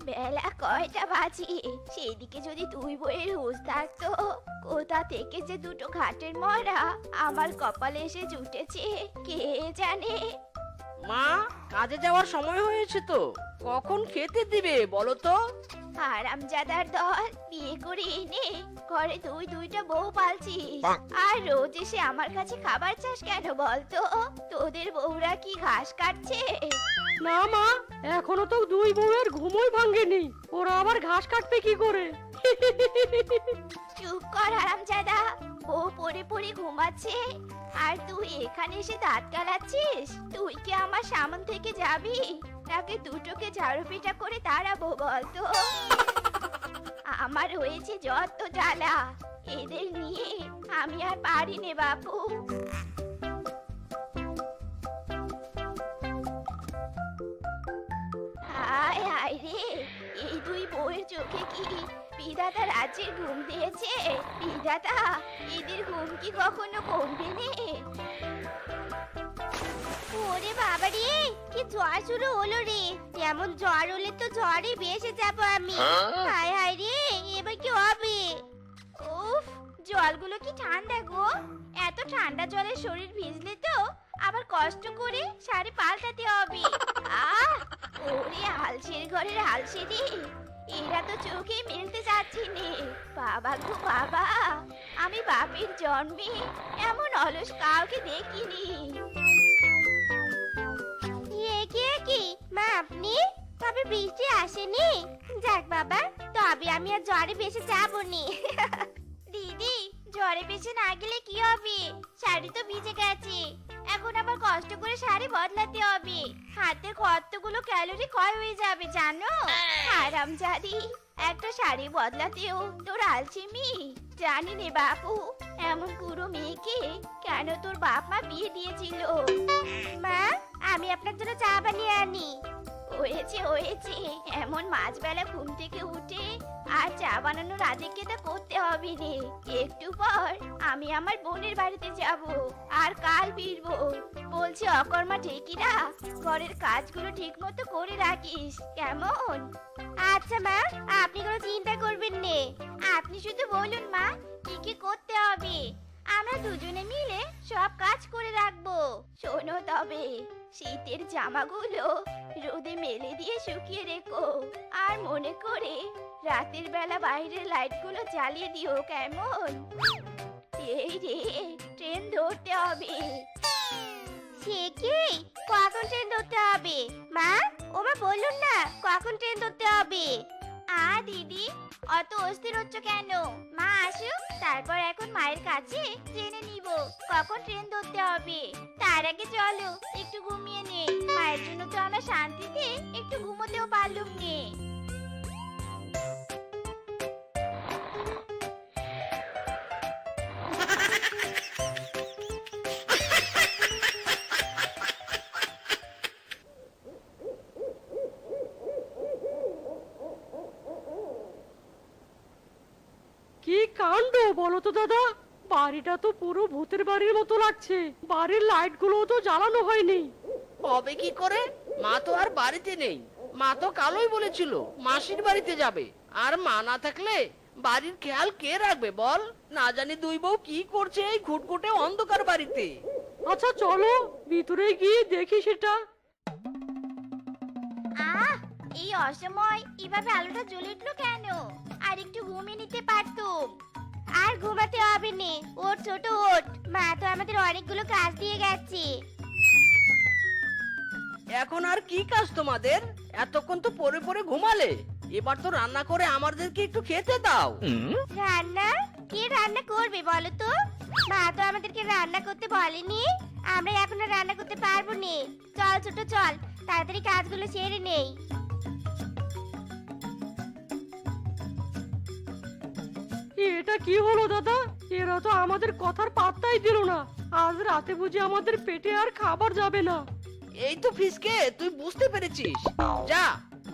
বেলা কয়টা বাজে? সেদিকে যদি তুই বইয়ের হুঁশ থাকতো, কোথা থেকে যে দুটো ঘাটের মরা আমার কপালে এসে জুটেছে কে জানে। মা, কাজে যাওয়ার সময় হয়েছে তো, কখন খেতে দিবে বলো তো? হারামজাদার দল, বিয়ে করে এনে ঘরে দুইটা বউ পালছিস, আর রোজ এসে আমার কাছে খাবার চাস কেন বলতো? তোদের বউরা কি ঘাস কাটছে? না মা, এখনো তো দুই বউয়ের ঘুমোই ভাঙেনি, ওরা আবার ঘাস কাটবে কি করে? চুপ কর হারামজাদা, বউ পড়ে পড়ে ঘুমাচ্ছে আর তুই এখানে এসে দাঁত গালাচ্ছিস। তুই কি আমার সামন থেকে যাবি, নাকি দুটোকে ঝাড়ু পিটা করে তাড়াবো বলতো? আমার হয়েছে যত জ্বালা, এদের নিয়ে আমি আর পারি নে বাপু। হায় হায় রে, এই দুই বউয়ের চোখে কি বিধাতা রাজ্যের ঘুম দিয়েছে? বিধাতা, এদের ঘুম কি কখনো কমবে নে? ওরে বাবা রে, কি জ্বর শুরু হলো রে! এমন জ্বর হলে তো জ্বরে বেঁচে যাবো আমি। হায় হায় রে, এবার কি হবে? উফ, জলগুলো কি ঠান্ডা গো! এত ঠান্ডা জলে শরীর ভিজলে তো আবার কষ্ট করে শাড়ি পাল্টাতে হবে। আহ, ওরে আলসের ঘরের আলসেরি, এরা তো চোখে মেলতে যাচ্ছে নে। বাবা গো বাবা, আমি বাপের জন্মে এমন অলস কাউকে দেখিনি। কি মা, আপনি? তবে বৃষ্টি আসেনি? যাক বাবা, তবে আমি আর জ্বরে বেঁচে যাবো নি। দিদি, জ্বরে বেঁচে না গেলে কি হবে? শাড়ি তো ভিজে গেছে, এখন আবার কষ্ট করে শাড়ি বদলাতে হবে। হাতের কতগুলো ক্যালোরি ক্ষয় হয়ে যাবে জানো? হারামজাদি, একটা শাড়ি বদলাতেও তোর আলসেমি! জানি নে বাপু, এমন পুরো মেয়েকে কেন তোর বাপ মা বিয়ে দিয়েছিল। মা, আমি আপনার জন্য চা বানিয়ে আনি। হয়েছে হয়েছে, এমন মাঝবেলা ঘুম থেকে উঠে আর চা বানানোর আদিক্ষেতা করতে হবে রে। একটু পর আমি আমার বোনের বাড়িতে যাব, আর কাল ফিরবো। বলছি অকর্মা ঠেকিরা, ঘরের কাজগুলো ঠিক মতো করে রাখিস কেমন? আচ্ছা মা, আপনি কোনো চিন্তা করবেন নে। আপনি শুধু বলুন মা, কি কি করতে হবে, আমরা দুজনে মিলে সব কাজ করে রাখবো। শোনো তবে, শীতের জামাগুলো রোদে মেলে দিয়ে শুকিয়ে রেখো, আর মনে করে রাতের বেলা বাইরের লাইটগুলো জ্বালিয়ে দিও কেমন? এই রে, ট্রেন ধরতে হবে। সে কি, কখন ট্রেন ধরতে হবে মা? ওমা বলুন না, কখন ট্রেন ধরতে হবে? দিদি, অত অস্থির হচ্ছ কেন? মা আসুক, তারপর এখন মায়ের কাছে জেনে নিব কখন ট্রেন ধরতে হবে। তার আগে চলো একটু ঘুমিয়ে নে, মায়ের জন্য তো আমরা শান্তিতে একটু ঘুমোতেও পারলুম নে। কি কাণ্ড বলো তো দাদা, বাড়িটা তো পুরো ভূতের বাড়ির মতো লাগছে, বাড়ির লাইট গুলো তো জ্বালানো হয়নি। হবে কি করে? মা তো আর বাড়িতে নেই, মা তো কালই বলেছিল মাসির বাড়িতে যাবে, আর মা না থাকলে বাড়ির খেয়াল কে রাখবে বল? না জানি দুই বউ কি করছে এই ঘুটঘুটে অন্ধকার বাড়িতে। আচ্ছা চলো ভিতরে গিয়ে দেখি সেটা। এই অসময় এভাবে আলোটা জ্বলে উঠলো কেন? আর একটু ঘুমিয়ে নিতে পারতুম। আর ঘুমাতে হবে নে, ওঠ ছোট ওঠ, মা তো আমাদের অনেকগুলো কাজ দিয়ে গেছে। এখন আর কি কাজ তোমাদের? এতক্ষণ তো পড়ে পড়ে ঘুমালে, এবার তো রান্না করে আমাদেরকে একটু খেতে দাও। রান্না? কে রান্না করবে বলো তো? মা তো আমাদেরকে রান্না করতে বলেনি, আমরা এখন আর রান্না করতে পারবো না। চল ছোট চল, তাড়াতাড়ি কাজগুলো সেরে নেই। এটা কি হলো দাদা, এরা তো আমাদের কথার পাত্তাই দিল না। আজ রাতে বুঝি আমাদের পেটে আর খাবার যাবে না। এই তো ফিসকে, তুই বুঝতে পেরেছিস, যা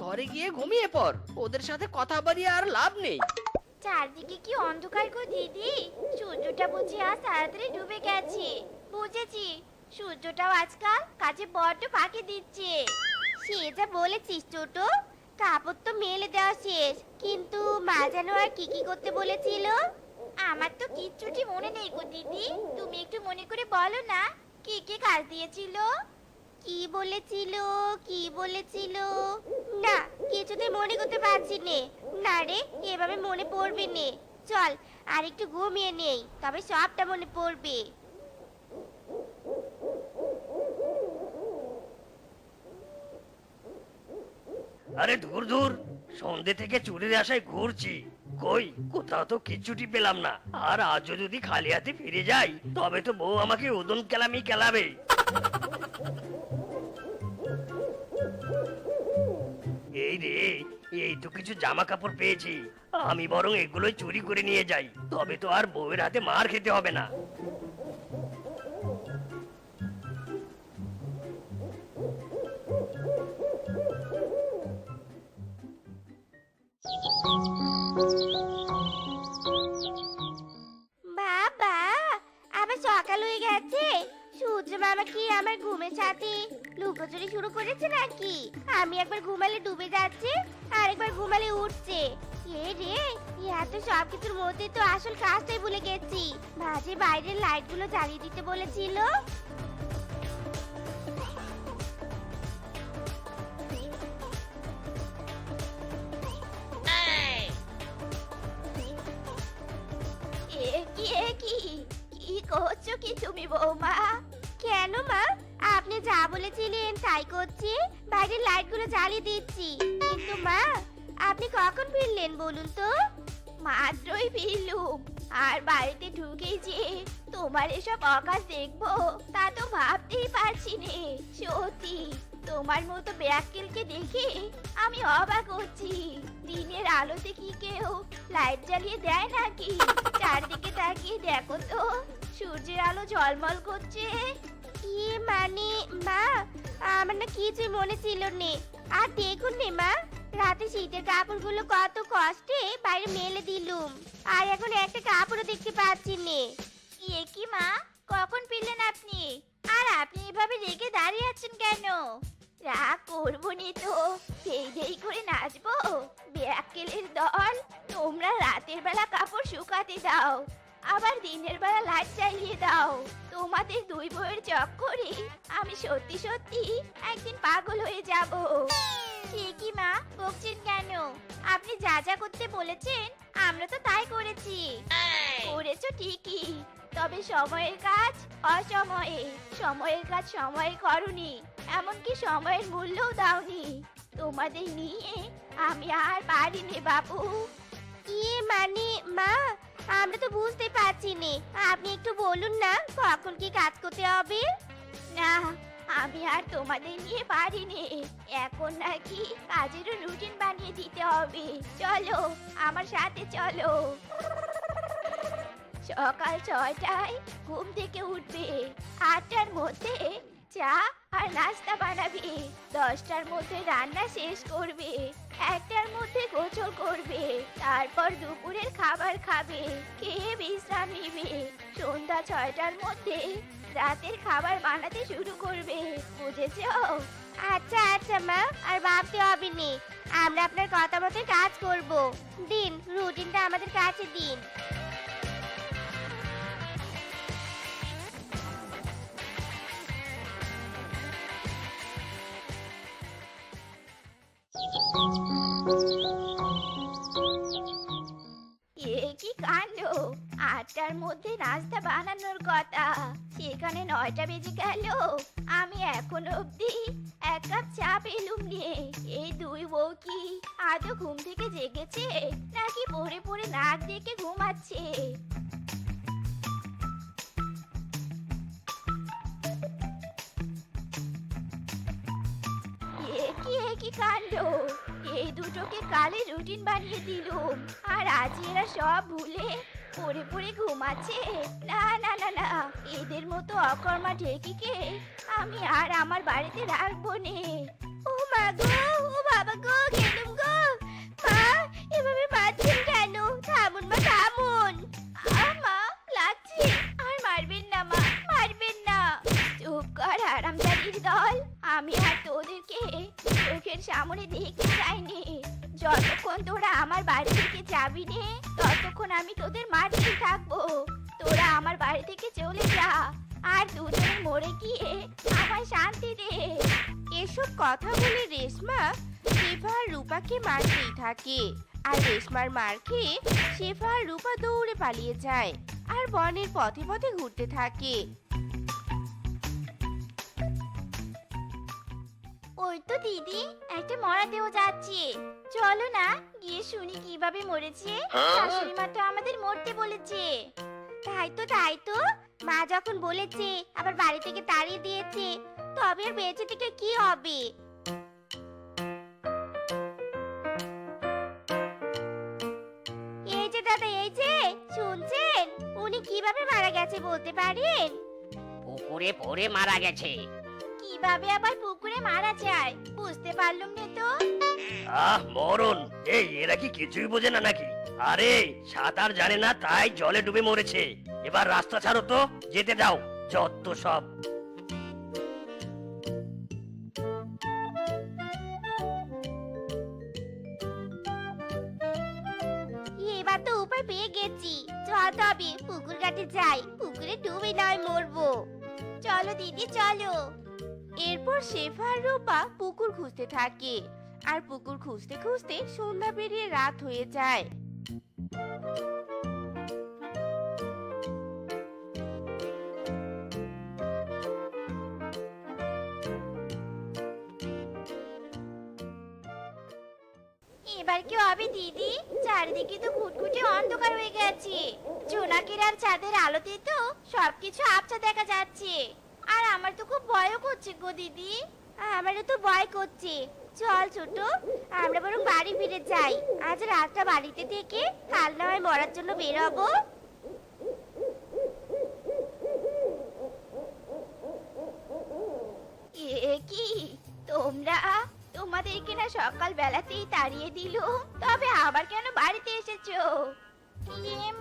ঘরে গিয়ে ঘুমিয়ে পড়, ওদের সাথে কথা বাড়িয়ে আর লাভ নেই। চারদিকে কি অন্ধকার গো দিদি, সূর্যটা বুঝি আজ তাড়াতাড়ি ডুবে গেছে। বুঝেছি, সূর্যটাও আজকাল কাজে বড্ড ফাঁকি দিচ্ছে। সে যা বলেছিস ছোট, কাপড় তো মেলে দেওয়া শেষ, কিন্তু মা যেন আর কি কি করতে বলেছিল। আমার তো কিচ্ছুটি মনে নেই গো দিদি, তুমি একটু মনে করে বলো না কি কি কাজ দিয়েছিল। কি বলেছিল, কি বলেছিল? না, কিছুতে মনে করতে পারছি নে। না রে, এভাবে মনে পড়বে নে। চল আর একটু ঘুমিয়ে নেই, তবে সবটা মনে পড়বে। আরে দূর দূর, সন্ধে থেকে চুরির আশায় ঘুরছি, কই কোথাও তো কিচ্ছুটি পেলাম না। আর আজও যদি খালি হাতে ফিরে যাই, তবে তো বউ আমাকে উদন কেলামি কেলাবে। এই রে, এই তো কিছু জামা কাপড় পেয়েছি, আমি বরং এগুলোই চুরি করে নিয়ে যাই, তবে তো আর বউয়ের হাতে মার খেতে হবে না। বাবা, আবার সকাল হয়ে গেছে। সূর্য মামা কি আমার ঘুমের সাথে লুকোচুরি শুরু করেছে নাকি? আমি একবার ঘুমালে ডুবে যাচ্ছে, আর একবার ঘুমালে উঠছে। এ রে, এত সবকিছুর মধ্যে তো আসল কাজটাই ভুলে গেছি। মাঝে বাইরের লাইটগুলো জ্বালিয়ে দিতে বলেছিল। কি কি করছো কি তুমি বৌমা? কেন মা, আপনি যা বলেছিলেন তাই করছি, বাইরের লাইটগুলো জ্বালিয়ে দিচ্ছি। কিন্তু মা, আপনি কখন ফিরলেন বলুন তো? মাত্রই ফিরলুম, আর বাড়িতে ঢুকেই যে তোমার এসব অকাজ দেখবো তা তো ভাবতেই পারছি নে। সত্যি তোমার মতো ব্যাককেলকে দেখে আমি অবাক হচ্ছি। দিনের আলোতে কি কেউ লাইট জ্বালিয়ে দেয় নাকি? চারদিকে তাকিয়ে দেখো তো, সূর্যের আলো ঝলমল করছে। ইয়ে মানে মা, আমার না কিছুই মনে ছিল নে। আর দেখুন নে মা, রাতে শীতের কাপড়গুলো কত কষ্টে বাইরে মেলে দিলুম, আর এখন একটা কাপড়ও দেখতে পাচ্ছি নে। ইয়ে কি মা, কখন ফিরলেন আপনি? আর আপনি এভাবে রেগে দাঁড়িয়ে আছেন কেন? রাগ করবো নি তো, দেই করে নাচবো? ব্যাককেলের দল, তোমরা রাতের বেলা কাপড় শুকাতে দাও, আবার দিনের বেলা লাইট জ্বালিয়ে দাও। তোমাদের দুই বউয়ের চক্করে আমি সত্যি সত্যি একদিন পাগল হয়ে যাব। কি মা, বকছেন কেন? আপনি যা যা করতে বলেছেন আমরা তো তাই করেছি। করেছো ঠিকই, তবে সময়ের কাজ অসময়ে, সময়ের কাজ সময়ে করনি, এমনকি সময়ের মূল্যও দাওনি। তোমাদের নিয়ে আমি আর পারিনি বাবু। ইয়ে মানে মা, আমরা তো বুঝতে পারছি নে, আপনি একটু বলুন না কখন কি কাজ করতে হবে। না, আমি আর তোমাদের নিয়ে পারিনি, এখন নাকি কাজেরও রুটিন বানিয়ে দিতে হবে। চলো আমার সাথে চলো। সকাল 6টায় ঘুম থেকে উঠবে, 8টার মধ্যে চা আর নাস্তা বানাবে, 10টার মধ্যে রান্না শেষ করবে, 1টার মধ্যে গোসল করবে, তারপর দুপুরের খাবার খাবে, খেয়ে বিশ্রাম নিবে, সন্ধ্যা 6টার মধ্যে রাতের খাবার বানাতে শুরু করবে। বুঝেছো? আচ্ছা আচ্ছা মা, আর ভাবতে হবে নি, আমরা আপনার কথা মতো কাজ করব। দিন রুটিনটা আমাদের কাছে দিন। কি কাণ্ড, 8টার মধ্যে নাস্তা বানানোর কথা, সেখানে 9টা বেজে গেল। আমি এখনো অবধি 1 কাপ চা পেলুম নিয়ে। এই দুই বউ কি আদৌ ঘুম থেকে জেগেছে নাকি পড়ে পড়ে নাক ডেকে ঘুমাচ্ছে? কি কাণ্ড, এই দুটোকে কালে রুটিন বানিয়ে দিলুম, আর আজ এরা সব ভুলে পড়ে পড়ে ঘুমাচ্ছে। না না না না, এদের মতো অকর্মা ঢেকিকে আমি আর আমার বাড়িতে রাখবো নে। ও মা গো, ও বাবা গো, গেলুম গো। মা, এভাবে মারছেন কেন? থামুন মা, থামুন। মা, লাগছে। আর মারবেন না মা, মারবেন না। চুপ কর হারামজাদির দল, আমি আর তোদেরকে চোখের চোখের সামনে দেখতে চাইনি। যতক্ষণ তোরা আমার বাড়ি থেকে যাবি নে, ততক্ষণ আমি তোদের মারতেই থাকবো। তোরা আমার বাড়ি থেকে চলে যা, আর দুজনে মরে গিয়ে আমায় শান্তি দে। এসব কথা বলে রেশমা শেফা আর রূপাকে মারতেই থাকে। আর রেশমার মার খেয়ে শেফা আর রূপা দৌড়ে পালিয়ে যায় আর বনের পথে পথে ঘুরতে থাকে। ওই তো দিদি, একটা মরা দেহ যাচ্ছে। চলো না গিয়ে শুনি কিভাবে মরেছে। শাশুড়ি মা তো আমাদের মরতে বলেছে। তাই তো মা যখন বলেছে আবার বাড়ি থেকে তাড়িয়ে দিয়েছে, তবে আর বেঁচে থেকে কি হবে? এই যে দাদা, এই যে শুনছেন, উনি কিভাবে মারা গেছে বলতে পারেন? পুকুরে পড়ে মারা গেছে। কিভাবে আবার পুকুরে মারা যায় বুঝতে পারলাম না তো। মরণ! এই এরা কি কিছুই বোঝে না নাকি? আরে সাঁতার জানে না তাই জলে ডুবে মরেছে। এবার রাস্তা ছাড়ো তো, যেতে দাও। যত সব! এবার তো উপায় পেয়ে গেছি। চল তবে পুকুর ঘাটে যাই, পুকুরে ডুবে নয় মরবো। চলো দিদি চলো। এরপর শেফা আর রূপা পুকুর খুঁজতে থাকে। আর পুকুর খুঁজতে খুঁজতে সন্ধ্যা পেরিয়ে রাত হয়ে যায়। এবার কি হবে দিদি? চারিদিকে তো ঘুটঘুটে অন্ধকার হয়ে গেছে। জোনাকের আর চাঁদের আলোতে তো সবকিছু আবছা দেখা যাচ্ছে। আর আমার তো খুব ভয়ও করছে গো দিদি। আমারও তো ভয় করছে। চল ছোট, আমরা বরং বাড়ি ফিরে যাই। আজ রাতটা বাড়িতে থেকে কাল না হয় মরার জন্য বের হবো। এ কি তোমরা? তোমাদেরকে না সকাল বেলাতেই তাড়িয়ে দিল, তবে আবার কেন বাড়িতে এসেছো?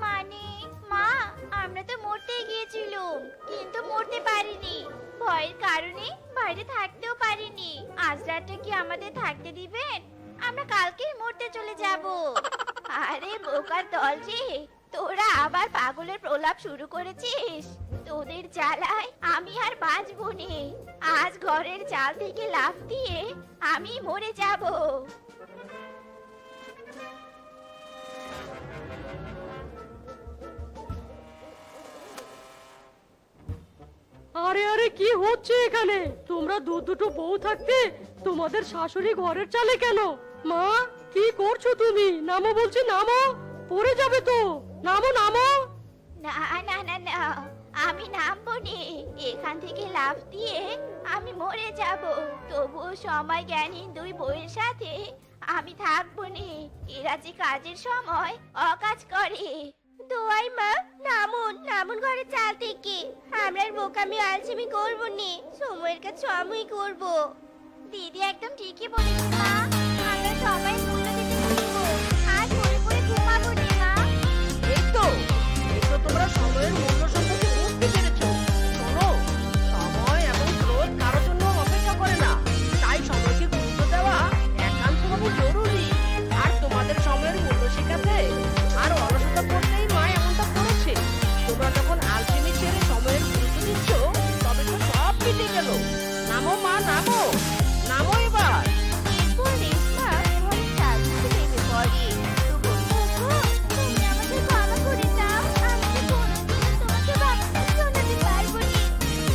মানে মা, আমরা তো মরতে গিয়েছিলাম, কিন্তু মরতে পারিনি। ভয়ের কারণে বাইরে থাকতেও পারিনি। আজ রাতটা কি আমাদের থাকতে দিবেন? আমরা কালকেই মরতে চলে যাব। আরে বোকার দল রে, তোরা আবার পাগলের প্রলাপ শুরু করেছিস। তোদের জ্বালায় আমি আর বাঁচবো নে। আজ ঘরের চাল থেকে লাফ দিয়ে আমি মরে যাব। আরে আরে কি হচ্ছে এখানে? তোমরা দুটো বউ থাকতে তোমাদের শাশুড়ি ঘরের চালে কেন? মা, কি করছো তুমি? নামো বলছি, নামো, পড়ে যাবে তো। নামো নামো। না না না না, আমি নামবো নে। এখান থেকে লাফ দিয়ে আমি মরে যাব। তবুও সময় জ্ঞানী দুই বউয়ের সাথে আমি থাকবো নে। এরা যে কাজের সময় অকাজ করে। দোয়াই মা, নামুন নামুন ঘরে চাল থেকে। আমরা আর বোকামি আলসেমি করবো নে, সময়ের কাজ সময়ই করবো। দিদি একদম ঠিকই বলেছে মা, আমরা সবাই মূল্য দিতে শিখবো। আজ পরে পরে ঘুমাবো নে মা। এই তো তোমরা সময়ের মূল্য সম্পর্কে বুঝতে পেরেছো। শোনো, সময় এবং ক্রোধ কারোর জন্য অপেক্ষা করে না। তাই সময়কে গুরুত্ব দেওয়া একান্তভাবে জরুরি। আর তোমাদের সময়ের মূল্য শেখাতে আর অলসতা করতেই মা এমনটা করেছে। তোমরা যখন আলসেমি ছেড়ে সময়ের গুরুত্ব দিচ্ছ, তবে তো সব মিটে গেল। নামো মা, নামো নামো এবার। এরপর রেশমা ঘরের চাল থেকে নেমে পড়ে। তুমি আমাকে ক্ষমা করে দাও, আমি তো কোনোদিনও তোমাকে ভাবতে শোনাতে পারবো না।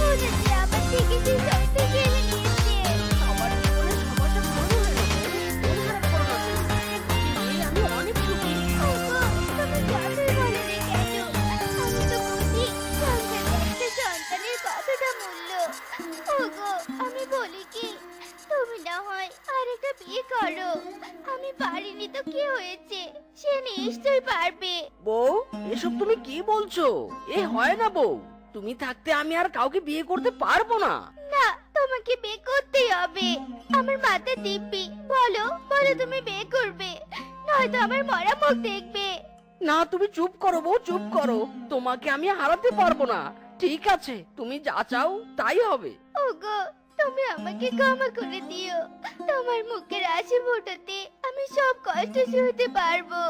ওরা যে আমার থেকে সেই সবটা কেড়ে নিয়েছে। সবার জীবনে সমস্যা বড় হয়ে গেছে। মন খারাপ করো না তুমি। আমি অনেক সুখী। ওগো, তুমি যতই বলো না কেন, আমি তো বুঝি সংসারে একটা সন্তানের কতটা মূল্য। ওগো, আমি বলি কি, তুমি না হয় আরেকটা বিয়ে করো। আমি পারিনি তো কি হয়েছে, সে নিশ্চয়ই পারবে। বউ, এসব তুমি কি বলছো? এ হয় না বউ। তুমি থাকতে আমি আর কাউকে বিয়ে করতে পারবো না। না, তোমাকে বিয়ে করতেই হবে। আমার মাথা দিব্যি, বলো বলো তুমি বিয়ে করবে, নয়তো আমার মরা মুখ দেখবে। না, তুমি চুপ করো বউ, চুপ করো। তোমাকে আমি হারাতে পারবো না। ঠিক আছে, তুমি যা চাও তাই হবে। ওগো, তুমি আমাকে ক্ষমা করে দিও। তোমার মুখের হাসি ফোটাতে আমি সব কষ্ট সইতে পারবো।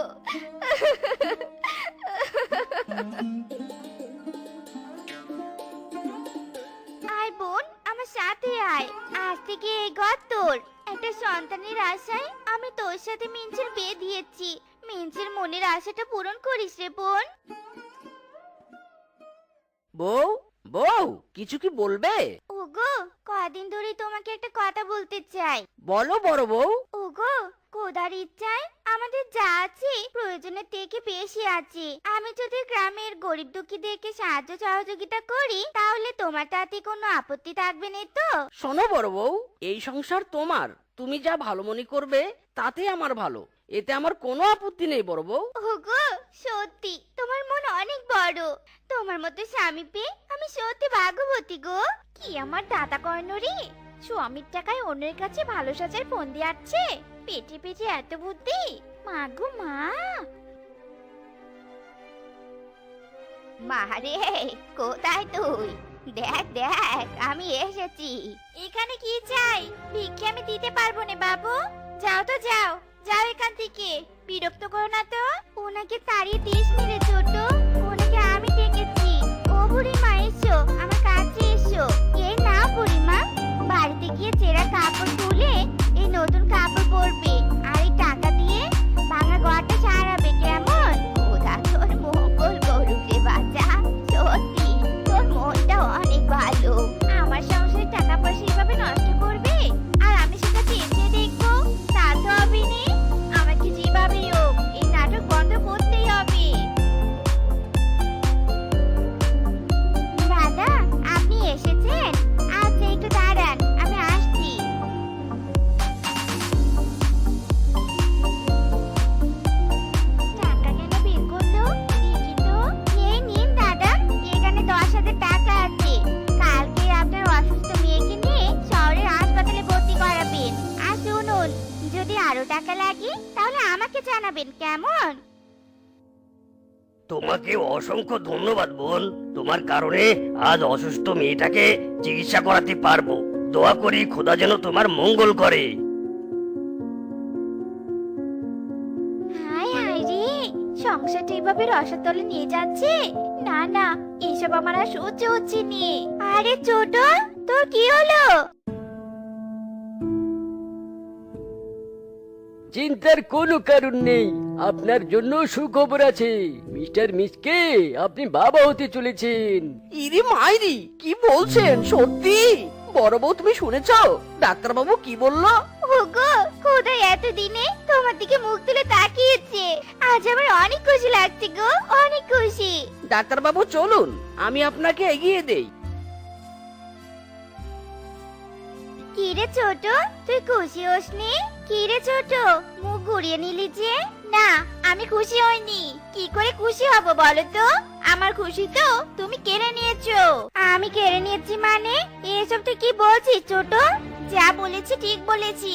আয় বোন, আমার সাথে আয়। আজ থেকে এই ঘর তোর। একটা সন্তানের আশায় আমি তোর সাথে মিঞ্চের বিয়ে দিয়েছি। মিঞ্চের মনের আশাটা পূরণ করিস রে বোন। বউ, বউ, কিছু কি বলবে? ওগো, কদিন ধরে তোমাকে একটা কথা বলতে চাই। বলো বড় বউ। ওগো, খোদার ইচ্ছায় আমাদের যা আছে প্রয়োজনের থেকে বেশি আছে। আমি যদি গ্রামের গরিব দুঃখীদেরকে সাহায্য সহযোগিতা করি তাহলে তোমার তাতে কোনো আপত্তি থাকবে না তো? শোনো বড় বউ, এই সংসার তোমার। তুমি যা ভালো মনে করবে তাতে আমার ভালো। এতে আমার কোনো আপত্তি নেই বড় বউ। ওগো, সত্যি তোমার মন অনেক বড়। তোমার মতো স্বামী পেয়ে আমি সত্যি ভাগ্যবতী গো। কি আমার দাদা কর্ণরি, স্বামীর টাকায় অন্যের কাছে ভালো সাজার ফোন দিয়ে আসছে। পেটে পেটে এত বুদ্ধি, মা গো মা। মারে, কোথায় তুই? দেখ দেখ, আমি এসেছি। এখানে কি চাই? ভিক্ষে আমি দিতে পারবো না বাবু। যাও তো যাও, যাও এখান থেকে। বিরক্ত করো না তো। ওনাকে তাড়িয়ে দিস মেরে ছোট, ওনাকে আমি ডেকেছি। ও বুড়িমা এসো, আমার কাছে এসো। এই না বুড়িমা, বাড়িতে গিয়ে ছেঁড়া কাপড় তুলে এই নতুন কাপড় পরবে, আর এই টাকা দিয়ে ভাঙা ঘরটা সারাবে। কেমন? খোদা তোর মঙ্গল করুক রে বাচ্চা। সত্যি তোর মনটা অনেক ভালো। আমার সংসারে টাকা পয়সা এভাবে নষ্ট করবে আর আমি সেটা চেয়ে দেখবো? তা তো হবে না। আমাকে যেভাবেই হোক এই নাটক বন্ধ করতেই হবে। দাদা, আপনি এসেছেন? আচ্ছা, একটু দাঁড়ান, আমি আসছি। টাকা কেন বের করলো? দেখি তো। এই নিন দাদা, এখানে 10,000 টাকা আছে। কালকে আপনার অসুস্থ মেয়েকে নিয়ে শহরের হাসপাতালে ভর্তি করাবেন। আর শুনুন, যদি আরো টাকা লাগে তাহলে আমাকে জানাবেন, কেমন? তোমাকে অসংখ্য ধন্যবাদ বোন। তোমার কারণে আজ অসুস্থ মেয়েটাকে চিকিৎসা করাতে পারবো। দোয়া করি খোদা যেন তোমার মঙ্গল করে। হায় হায় রে, সংসারটা এভাবে রসাতলে নিয়ে যাচ্ছে। না না, এসব আমার আর সহ্য হচ্ছে নি। আরে ছোট, তোর কি হলো? চিন্তার কোনো কারণ নেই, আপনার জন্য সুখবর আছে। মিস্টার মিসকে, আপনি বাবা হতে চলেছেন। ইরি মাইরি, কি বলছেন? সত্যি? বড় বউ, তুমি শুনেছ ডাক্তারবাবু কি বললো? ওগো, খোদা এতদিনে তোমার দিকে মুখ তুলে তাকিয়েছে। আজ আমার অনেক খুশি লাগছে গো, অনেক খুশি। ডাক্তারবাবু চলুন, আমি আপনাকে এগিয়ে দেই। কি রে ছোট, তুই খুশি হসনি? কি রে ছোট, মুখ ঘুরিয়ে নিলি যে? না, আমি খুশি হইনি। কি করে খুশি হব বলো তো? আমার খুশি তো তুমি কেড়ে নিয়েছো। আমি কেড়ে নিয়েছি মানে? এসব তুই কি বলছিস ছোট? যা বলেছি ঠিক বলেছি।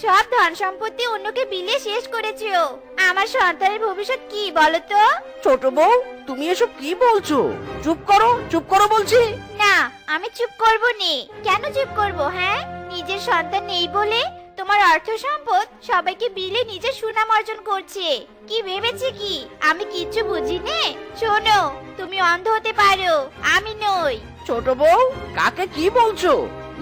সব ধন সম্পত্তি অন্যকে বিলিয়ে শেষ করেছো। আমার সন্তানের ভবিষ্যৎ কি বলো তো? ছোট বউ, তুমি এসব কি বলছো? চুপ করো, চুপ করো বলছি। না, আমি চুপ করব নে। কেন চুপ করব? হ্যাঁ, নিজের সন্তান নেই বলে তোমার অর্থ সম্পদ সবাইকে বিলে নিজের সুনাম অর্জন করছে। কি ভেবেছে কি আমি কিচ্ছু বুঝি নে? শোনো, তুমি অন্ধ হতে পারো, আমি নই। ছোট বউ, কাকে কি বলছো?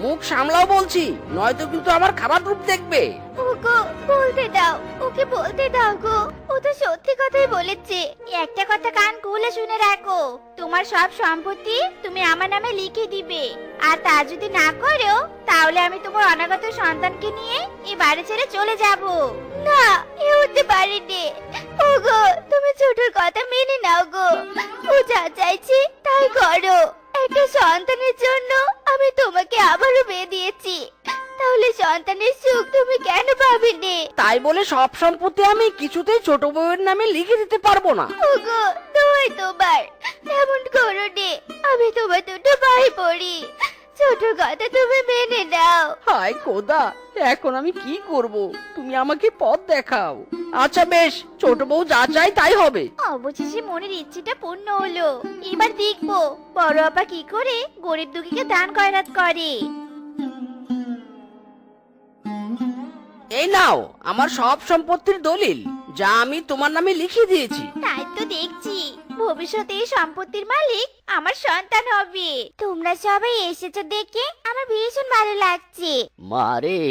মুখ সামলাও বলছি, নয়তো কিন্তু আমার খাবার রূপ দেখবে। ওগো, বলতে দাও, ওকে বলতে দাও গো। ও তো সত্যি কথাই বলেছে। একটা কথা কান খুলে শুনে রাখো, তোমার সব সম্পত্তি তুমি আমার নামে লিখে দিবে। আর তা যদি না করো তাহলে আমি তোমার অনাগত সন্তানকে নিয়ে এই বাড়ি ছেড়ে চলে যাব। না, এ হতে পারে নে। ওগো, তুমি ছোটর কথা মেনে নাও গো। ও যা চাইছে তাই করো। একটা সন্তানের জন্য আমি তোমাকে আবারও বিয়ে দিয়েছি, তাহলে সন্তানের সুখ তুমি কেন পাবে নে? তাই বলে সব সম্পত্তি আমি কিছুতেই ছোট বউয়ের নামে লিখে দিতে পারবো না। ওগো, দোহাই তোমার, এমন করো নে। আমি তোমার দুটো ভাই পড়ি, ছোট কথা তুমি মেনে নাও। হায় খোদা, এখন আমি কি করব? তুমি আমাকে পথ দেখাও। আচ্ছা বেশ, ছোট বউ যা চাই তাই হবে। অবশেষে মনের ইচ্ছেটা পূর্ণ হলো। এবার দেখবো বড় আপা কি করে গরিব দুঃখীকে দান খয়রাত করে। এই নাও আমার সব সম্পত্তির দলিল, যা আমি তোমার নামে লিখে দিয়েছি। তাই তো দেখছি ভবিষ্যতে এই সম্পত্তির মালিক আমার সন্তান হবে। তোমরা সবাই এসেছো দেখে আমার ভীষণ ভালো লাগছে। মারে,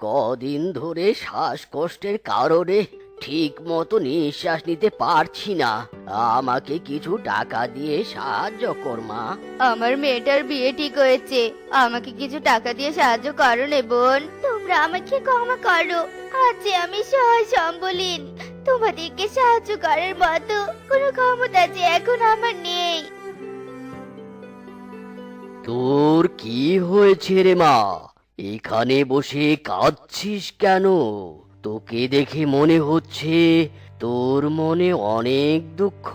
কদিন ধরে শ্বাসকষ্টের কারণে ঠিক মতো নিঃশ্বাস নিতে পারছি না। আমাকে কিছু টাকা দিয়ে সাহায্য কর মা। আমার মেয়েটার বিয়ে ঠিক হয়েছে, আমাকে কিছু টাকা দিয়ে সাহায্য করো নে বোন। তোমরা আমাকে ক্ষমা করো, আজ যে আমি সহায় সম্বলীন। তোমাদেরকে সাহায্য করার মতো কোনো ক্ষমতা যে এখন আমার নেই। তোর কি হয়েছে রে মা? এখানে বসে কাঁদছিস কেন? তোকে দেখে মনে হচ্ছে তোর মনে অনেক দুঃখ।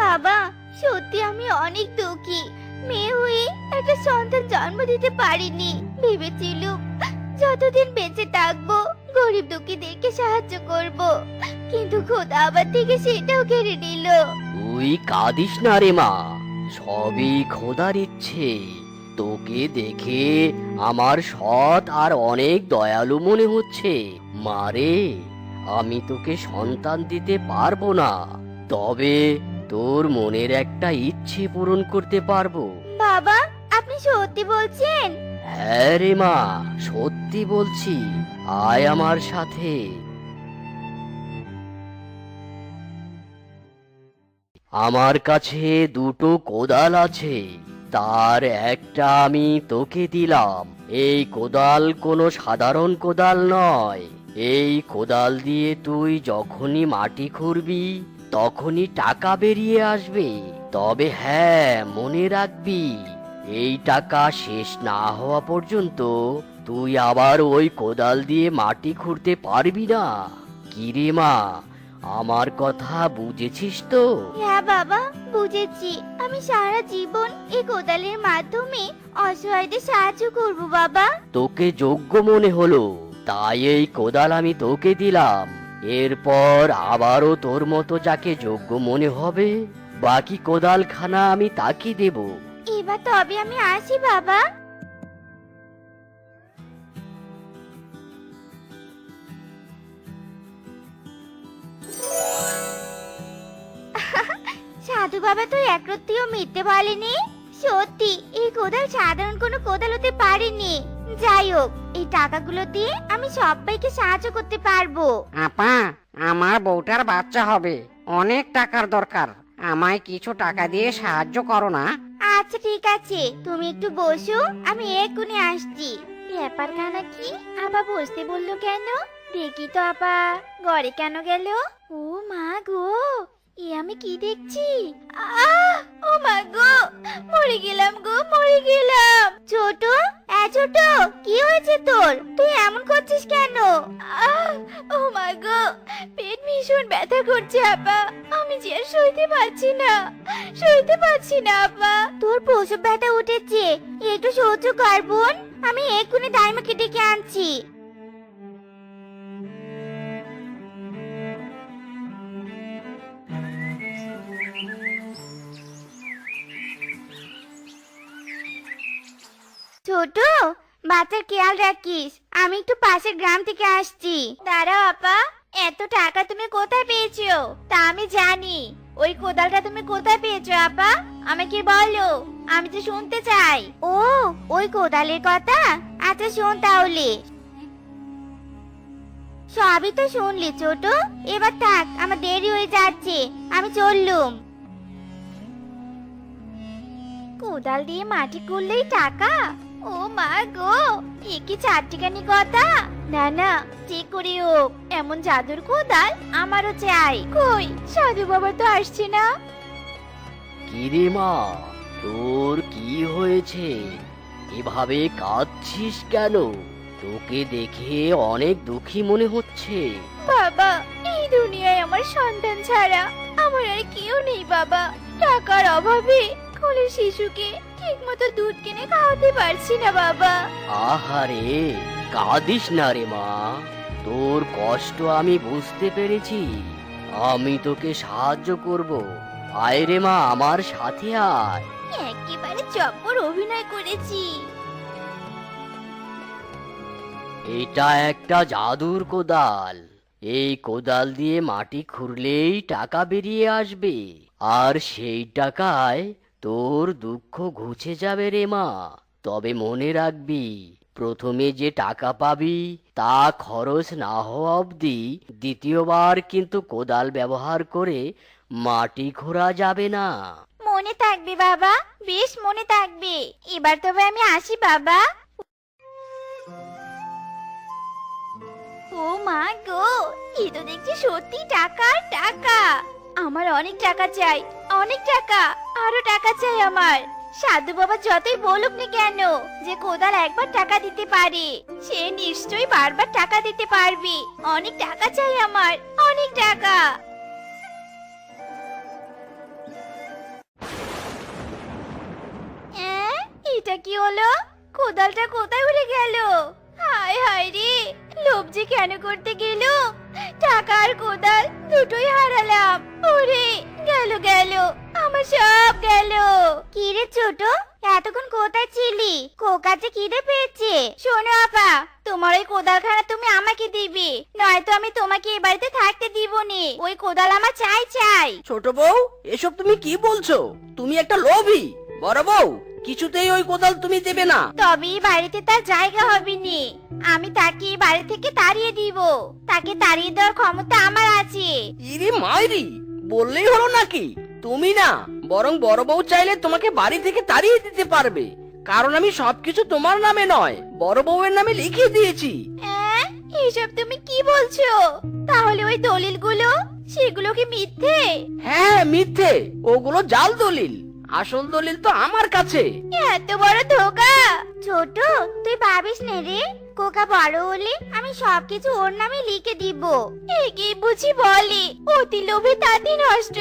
বাবা, সত্যি আমি অনেক দুঃখী। মেয়ে হয়ে একটা সন্তান জন্ম দিতে পারিনি। ভেবেছিলুম যতদিন বেঁচে থাকবো গরিব দুঃখীদেরকে সাহায্য করব, কিন্তু খোদা আবার থেকে সেটাও কেড়ে নিল। তুই কাঁদিস না রে মা, সবই খোদার ইচ্ছে। তোকে দেখে আমার সৎ আর অনেক দয়ালু মনে হচ্ছে। মারে, আমি তোকে সন্তান দিতে পারবো না, তবে তোর মনের একটা ইচ্ছে পূরণ করতে পারবো। বাবা, আপনি সত্যি বলছেন? হ্যাঁ রে মা, সত্যি বলছি। আয় আমার সাথে। আমার কাছে দুটো কোদাল আছে, তার একটা আমি তোকে দিলাম। এই কোদাল কোনো সাধারণ কোদাল নয়। এই কোদাল দিয়ে তুই যখনই মাটি খুঁড়বি তখনই টাকা বেরিয়ে আসবে। তবে হ্যাঁ, মনে রাখবি, এই টাকা শেষ না হওয়া পর্যন্ত তুই আবার ওই কোদাল দিয়ে মাটি খুঁড়তে পারবি না। কিরে মা, আমার কথা বুঝেছিস তো? হ্যাঁ বাবা, বুঝেছি। আমি সারা জীবন এই কোদালের মাধ্যমে অসহায়দের সাহায্য করব বাবা। তোকে যোগ্য মনে হলো, তাই এই কোদাল আমি তোকে দিলাম। এরপর আবারও তোর মতো যাকে যোগ্য মনে হবে বাকি কোদালখানা আমি তাকে দেব। এবার তবে আমি আসি বাবা। সাধু বাবা তো একরত্তিও মিথ্যে বলেনি। সত্যি এই কোদাল সাধারণ কোনো কোদাল হতে পারেনি। যাই হোক, এই টাকাগুলো দিয়ে আমি সবাইকে সাহায্য করতে পারবো। আপা, আমার বউটার বাচ্চা হবে, অনেক টাকার দরকার। আমায় কিছু টাকা দিয়ে সাহায্য করো না? আচ্ছা ঠিক আছে, তুমি একটু বসো, আমি এক্ষুনি আসছি। ব্যাপারখানা কি? আপা বসতে বললো কেন? দেখি তো আপা ঘরে কেন গেল? ও মা গো, এ আমি কি দেখছি? ও মা গো, মরে গেলাম গো, মরে গেলাম। ছোট, ছোট, কি হয়েছে তোর? তুই এমন করছিস কেন? ও মা গো, পেট ভীষণ ব্যথা করছে আপা। আমি যে আর সইতে পারছি না, সইতে পারছি না আপা। তোর প্রসব ব্যথা উঠেছে, একটু সহ্য কর বোন, আমি এক্ষুনি দাইমাকে ডেকে আনছি। ছোট, বাচ্চার খেয়াল রাখিস। আমি একটু পাশের গ্রাম থেকে আসছি। দাঁড়াও আপা, এত টাকা তুমি কোথায় পেয়েছো? তা আমি জানি। ওই কোদালটা তুমি কোথায় পেয়েছো আপা? আমাকে বলো, আমি তো শুনতে চাই। ও, ওই কোদালের কথা? আচ্ছা শোন তাহলে। সবই তো শুনলি ছোট, এবার থাক, আমার দেরি হয়ে যাচ্ছে, আমি চললুম। কোদাল দিয়ে মাটি করলেই টাকা? ও মা গো, এ কি চারটিখানি কথা? না না, যে করে হোক এমন জাদুর কোদাল আমারও চাই। কই, সাধু বাবা তো আসছে না। কিরে মা, তোর কি হয়েছে? এভাবে কাঁদছিস কেন? তোকে দেখে অনেক দুঃখী মনে হচ্ছে। বাবা, এই দুনিয়ায় আমার সন্তান ছাড়া আমার আর কেউ নেই বাবা। টাকার অভাবে কোলের শিশুকে ঠিক মতো দুধ কিনে খাওয়াতে পারছি না বাবা। আহারে, কাঁদিস না রে মা, তোর কষ্ট আমি বুঝতে পেরেছি। আমি তোকে সাহায্য করব। আয় রে মা, আমার সাথে আয়। একেবারে চপ্পর অভিনয় করেছি। এটা একটা জাদুর কোদাল। এই কোদাল দিয়ে মাটি খুঁড়লেই টাকা বেরিয়ে আসবে, আর সেই টাকায় তোর দুঃখ ঘুচে যাবে রে মা। তবে মনে রাখবি, প্রথমে যে টাকা পাবি তা খরচ না হওয়া অবধি দ্বিতীয়বার কিন্তু কোদাল ব্যবহার করে মাটি খোঁড়া যাবে না। মনে থাকবে বাবা, বেশ মনে থাকবে। এবার তবে আমি আসি বাবা। ও মা গো, এ তো দেখছি সত্যি টাকা আর টাকা। আমার অনেক টাকা চাই, অনেক টাকা, আরো টাকা চাই আমার। সাধু বাবা যতই বলুক না কেন যে কোদাল একবার টাকা দিতে পারে, সে নিশ্চয়ই বারবার টাকা দিতে পারবে। অনেক টাকা চাই আমার, অনেক টাকা। এটা কি হলো? কোদালটা কোথায় উড়ে গেল? হায় হায় রে, লোভ যে কেন করতে গেল? টাকা আর কোদাল দুটোই হারালাম। ওরে গেল গেল, আমার সব গেল। কি রে ছোট, এতক্ষণ কোথায় ছিলি? কোকাতে খিদে পেয়েছে। শোনো আপা, তোমার ওই কোদালখানা তুমি আমাকে দিবে, নয়তো আমি তোমাকে এই বাড়িতে থাকতে দিব নি। ওই কোদাল আমার চাই চাই। ছোট বউ, এসব তুমি কি বলছো? তুমি একটা লোভী। বড় বউ, কিছুতেই ওই কোদাল তুমি দেবে না। তবে এই বাড়িতে তার জায়গা হবে নি। আমি তাকে এই বাড়ি থেকে তাড়িয়ে দিব। তাকে তাড়িয়ে দেওয়ার ক্ষমতা আমার আছে। ইরি মাইরি, বললেই হলো নাকি? তুমি না, বরং বড় বউ চাইলে তোমাকে বাড়ি থেকে তাড়িয়ে দিতে পারবে, কারণ আমি সবকিছু তোমার নামে নয়, বড় বউয়ের নামে লিখে দিয়েছি। এসব তুমি কি বলছো? তাহলে ওই দলিলগুলো, সেগুলো কি মিথ্যে? হ্যাঁ মিথ্যে, ওগুলো জাল দলিল। আসল দলিল তো আমার কাছে। এত বড় ধোকা! ছোট, তুই ভাবিস নে রে, কোকা বড় হলে আমি সবকিছু ওর নামে লিখে দিব। একে বুঝি বলে অতি লোভে তাঁতি নষ্ট।